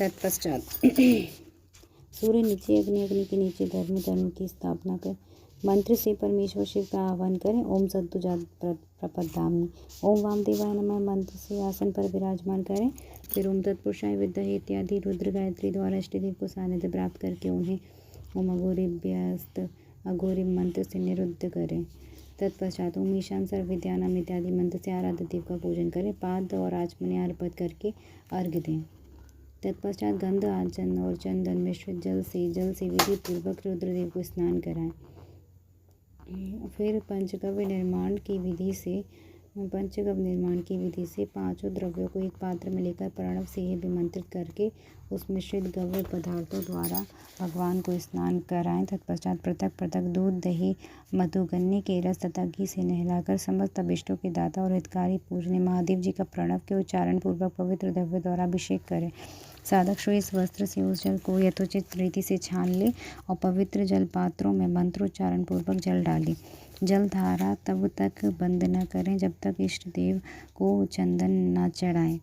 तत्पश्चात सूर्य नीचे, अग्नि, अग्नि के नीचे धर्म, धर्म की स्थापना कर मंत्र से परमेश्वर शिव का आह्वान करें। ओम सद्दुजात प्रपद्यामि। ओम वामदेवाय नमः मंत्र से आसन पर विराजमान करें। फिर ओम तत्पुरुषाय विद्महे इत्यादि रुद्र गायत्री द्वारा इष्टदेव को सानिध्य प्राप्त करके उन्हें ओम अघोरेभ्यस्त अघोरी मंत्र से निरुद्ध करें। तत्पश्चात ओम ईशान सर्वविद्यानाम इत्यादि मंत्र से आराध्य देव का पूजन करें। पाद और आचमने अर्पित करके अर्घ्य दें। तत्पश्चात गंध, आचन और चंदन मिश्रित जल से विधि पूर्वक रुद्रदेव को स्नान कराएं। फिर पंचगव्य निर्माण की विधि से पांचों द्रव्यों को एक पात्र में लेकर प्रणव से ही विमंत्रित करके उस मिश्रित गव्य पदार्थों द्वारा भगवान को स्नान कराएं। तत्पश्चात पृथक पृथक दूध, दही, मधु, गन्ने के रस तथा घी से नहलाकर समस्त अभिष्टों के दाता और हितकारी पूजनीय महादेव जी का प्रणव के उच्चारण पूर्वक पवित्र द्रव्य द्वारा अभिषेक करें। साधक श्वेत वस्त्र से उस जल को यथोचित रीति से छान ले और पवित्र जल पात्रों में मंत्रोच्चारण पूर्वक जल डालें। जल धारा तब तक बंद न करें जब तक इष्ट देव को चंदन न चढ़ाएं।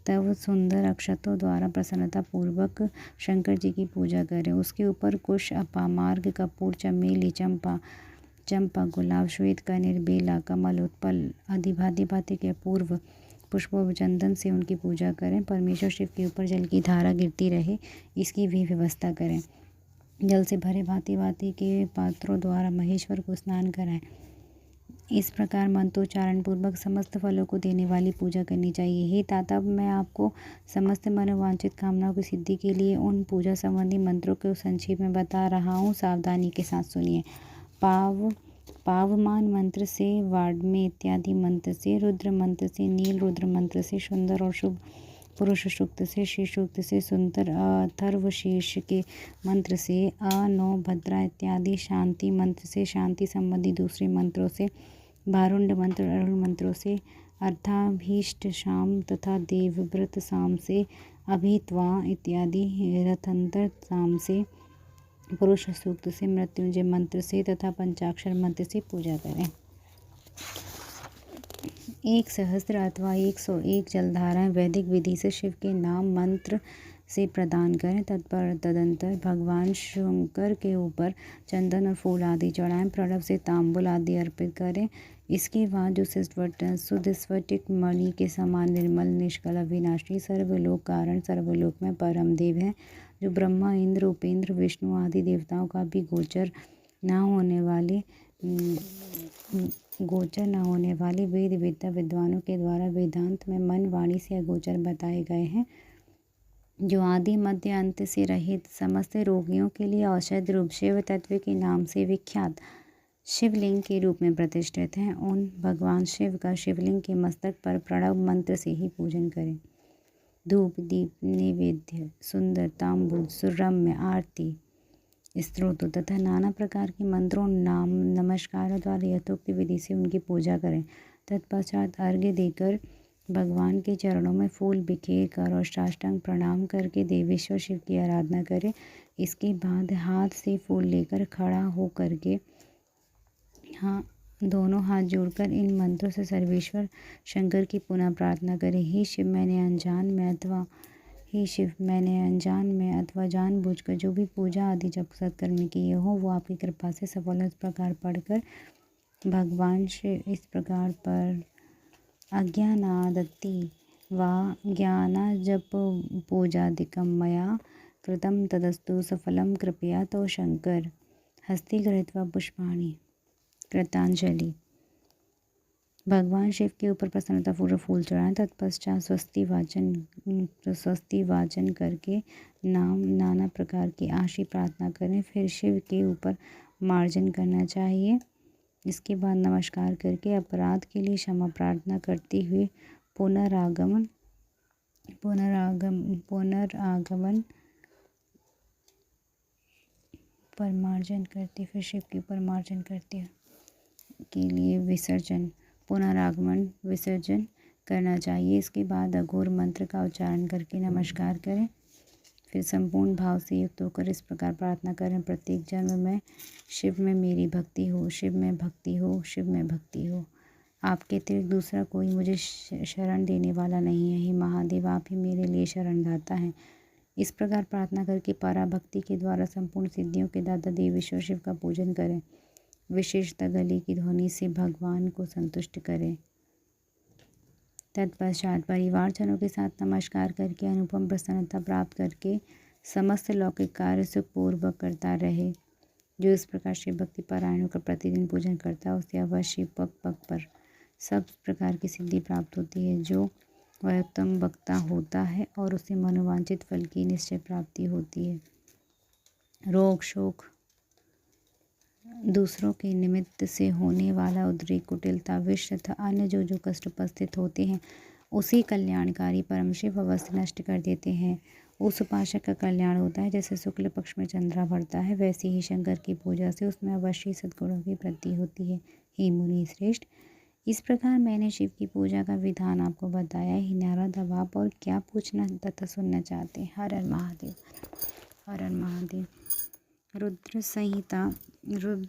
तब सुंदर अक्षतों द्वारा प्रसन्नता पूर्वक शंकर जी की पूजा करें। उसके ऊपर कुश, अपामार्ग, कपूर, चमेली, चंपा, गुलाब, श्वेत कनेर, बेला, कमल, उत्पल आदि भांति भांति के अपूर्व पुष्पों चंदन से उनकी पूजा करें। परमेश्वर शिव के ऊपर जल की धारा गिरती रहे, इसकी भी व्यवस्था करें। जल से भरे भांति भांति के पात्रों द्वारा महेश्वर को स्नान कराएं। इस प्रकार मंत्रोच्चारण पूर्वक समस्त फलों को देने वाली पूजा करनी चाहिए। हे तात, मैं आपको समस्त मनोवांछित कामनाओं की सिद्धि के लिए उन पूजा संबंधी मंत्रों को संक्षेप में बता रहा हूँ, सावधानी के साथ सुनिए। पावमान मंत्र से, वाड्मे इत्यादि मंत्र से, रुद्र मंत्र से, नील रुद्र मंत्र से, सुंदर और शुभ पुरुष सूक्त से, श्री सूक्त से, सुंदर अथर्व शीर्ष के मंत्र से, अनो भद्रा इत्यादि शांति मंत्र से, शांति संबंधी दूसरे मंत्रों से, भारुंड मंत्र, अरुण मंत्रों से, अर्थाभीष्ट शाम तथा देवव्रत शाम से, अभित्वा इत्यादि रथंतर शाम से, पुरुष सूक्त से, मृत्युंजय मंत्र से तथा पंचाक्षर मंत्र से पूजा करें। 1 सहस्त्र अथवा 101 जलधाराएं वैदिक विधि से शिव के नाम मंत्र से प्रदान करें। तदंतर भगवान शंकर के ऊपर चंदन और फूल आदि चढ़ाएं। प्रणव से तांबुल आदि अर्पित करें। इसके बाद जो शुद्ध स्फटिक मणि के समान निर्मल, निष्कल, अविनाशी, सर्वलोक कारण, सर्वलोक में परम देव है, जो ब्रह्मा, इंद्र, उपेंद्र, विष्णु आदि देवताओं का भी गोचर न होने वाले वेद वेत्ता विद्वानों के द्वारा वेदांत में मन वाणी से अगोचर बताए गए हैं, जो आदि मध्य अंत से रहित समस्त रोगियों के लिए औषध रूप शिव तत्व के नाम से विख्यात शिवलिंग के रूप में प्रतिष्ठित हैं। उन भगवान शिव का शिवलिंग के मस्तक पर प्रणव मंत्र से ही पूजन करें। धूप, दीप, नैवेद्य, सुंदर तांबूल, सुरम्य आरती, स्तोत्र तथा नाना प्रकार के मंत्रों, नाम, नमस्कारों द्वारा यथोक्त विधि से उनकी पूजा करें। तत्पश्चात अर्घ्य देकर भगवान के चरणों में फूल बिखेर कर और साष्टांग प्रणाम करके देवेश्वर शिव की आराधना करें। इसके बाद हाथ से फूल लेकर खड़ा हो करके दोनों हाथ जोड़कर इन मंत्रों से सर्वेश्वर शंकर की पुनः प्रार्थना करें। हे शिव, मैंने अनजान में अथवा जानबूझकर जो भी पूजा आदि जब सत्कर्म किए हो, वो आपकी कृपा से सफल हो। इस प्रकार पढ़कर भगवान शिव इस प्रकार पर अज्ञानादत्ति वा ज्ञाना जप पूजादिकं मया कृतं तदस्तु सफलं कृपया तो शंकर हस्ते गृहीत्वा पुष्पाणि कृतांजलि। भगवान शिव के ऊपर प्रसन्नतापूर्वक फूल चढ़ाएं। तत्पश्चात स्वस्ति वाचन करके नाम, नाना प्रकार की आशी प्रार्थना करें। फिर शिव के ऊपर मार्जन करना चाहिए। इसके बाद नमस्कार करके अपराध के लिए क्षमा प्रार्थना करते हुए पुनरागमन पर मार्जन करते, फिर शिव के ऊपर मार्जन करते के लिए पुनरागमन विसर्जन करना चाहिए। इसके बाद अघोर मंत्र का उच्चारण करके नमस्कार करें। फिर संपूर्ण भाव से युक्त होकर इस प्रकार प्रार्थना करें। प्रत्येक जन्म में शिव में मेरी भक्ति हो, शिव में भक्ति हो, शिव में भक्ति हो। आपके अतिरिक्त दूसरा कोई मुझे शरण देने वाला नहीं है। हे महादेव, आप ही मेरे लिए शरणदाता हैं। इस प्रकार प्रार्थना करके पराभक्ति के द्वारा संपूर्ण सिद्धियों के दाता देवेश्वर शिव का पूजन करें। विशेषतः गले की ध्वनि से भगवान को संतुष्ट करें। तत्पश्चात परिवारजनों के साथ नमस्कार करके अनुपम प्रसन्नता प्राप्त करके समस्त लौकिक कार्य सुखपूर्वक करता रहे। जो इस प्रकार शिव भक्ति पारायणों का प्रतिदिन पूजन करता है उसे अवश्य पग पग पर सब प्रकार की सिद्धि प्राप्त होती है। जो वह उत्तम वक्ता होता है और उसे मनोवांछित फल की निश्चय प्राप्ति होती है। रोग शोक, दूसरों के निमित्त से होने वाला उद्रेक, कुटिलता, विष तथा अन्य जो कष्ट उपस्थित होते हैं उसी कल्याणकारी परम शिव अवश्य नष्ट कर देते हैं। उस उपासक का कल्याण होता है। जैसे शुक्ल पक्ष में चंद्रा बढ़ता है वैसे ही शंकर की पूजा से उसमें अवश्य सद्गुणों की वृद्धि होती है। हे मुनि श्रेष्ठ, इस प्रकार मैंने शिव की पूजा का विधान आपको बताया। ही नारद, अब आप और क्या पूछना तथा सुनना चाहते हैं? हर हर महादेव, हर हर महादेव। रुद्र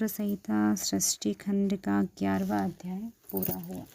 संहिता षष्ठी खंड का 11वां अध्याय पूरा हुआ।